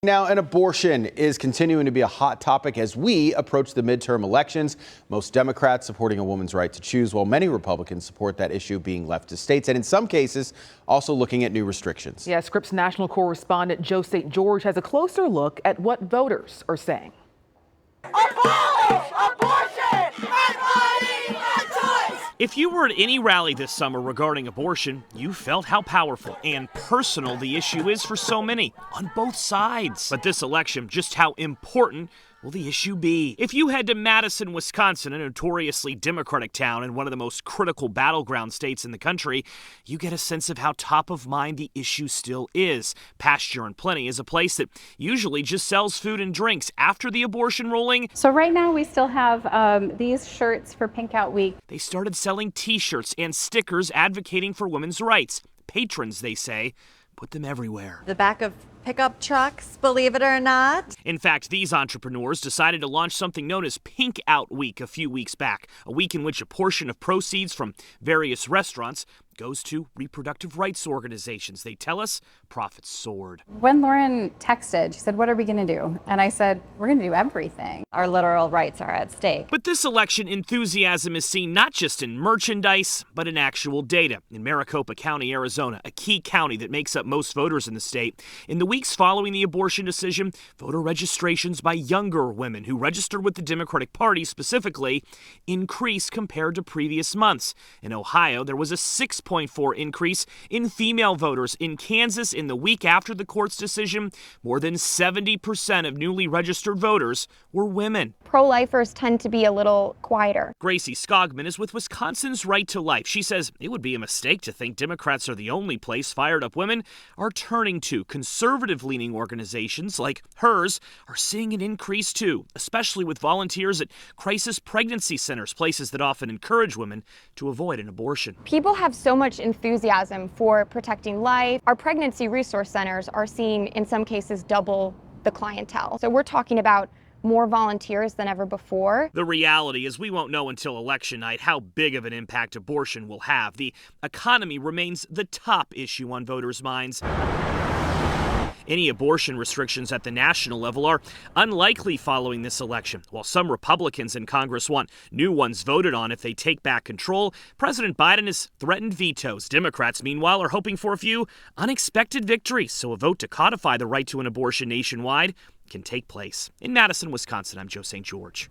Now, an abortion is continuing to be a hot topic as we approach the midterm elections. Most Democrats supporting a woman's right to choose, while many Republicans support that issue being left to states, and in some cases, also looking at new restrictions. Yeah, Scripps national correspondent Joe St. George has a closer look at what voters are saying. Abolish abortion and body choice! If you were at any rally this summer regarding abortion, you felt how powerful and personal the issue is for so many, on both sides. But this election, just how important will the issue be? If you head to Madison, Wisconsin, a notoriously Democratic town and one of the most critical battleground states in the country, you get a sense of how top of mind the issue still is. Pasture and Plenty is a place that usually just sells food and drinks after the abortion ruling. So right now we still have these shirts for Pink Out Week. They started selling t-shirts and stickers advocating for women's rights. Patrons, they say, put them everywhere. The back of pickup trucks, believe it or not. In fact, these entrepreneurs decided to launch something known as Pink Out Week a few weeks back, a week in which a portion of proceeds from various restaurants goes to reproductive rights organizations. They tell us profits soared. When Lauren texted, she said, "What are we going to do?" And I said, "We're going to do everything." Our literal rights are at stake. But this election enthusiasm is seen not just in merchandise, but in actual data. In Maricopa County, Arizona, a key county that makes up most voters in the state, in the weeks following the abortion decision, voter registrations by younger women who registered with the Democratic Party specifically increased compared to previous months. In Ohio, there was a 6.4 increase in female voters. In Kansas, in the week after the court's decision, more than 70% of newly registered voters were women. Pro-lifers tend to be a little quieter. Gracie Skogman is with Wisconsin's Right to Life. She says it would be a mistake to think Democrats are the only place fired-up women are turning to. Conservative-leaning organizations like hers are seeing an increase too, especially with volunteers at crisis pregnancy centers, places that often encourage women to avoid an abortion. People have so much enthusiasm for protecting life. Our pregnancy resource centers are seeing, in some cases, double the clientele. So we're talking about more volunteers than ever before. The reality is we won't know until election night how big of an impact abortion will have. The economy remains the top issue on voters' minds. Any abortion restrictions at the national level are unlikely following this election. While some Republicans in Congress want new ones voted on if they take back control, President Biden has threatened vetoes. Democrats, meanwhile, are hoping for a few unexpected victories, so a vote to codify the right to an abortion nationwide can take place. In Madison, Wisconsin, I'm Joe St. George.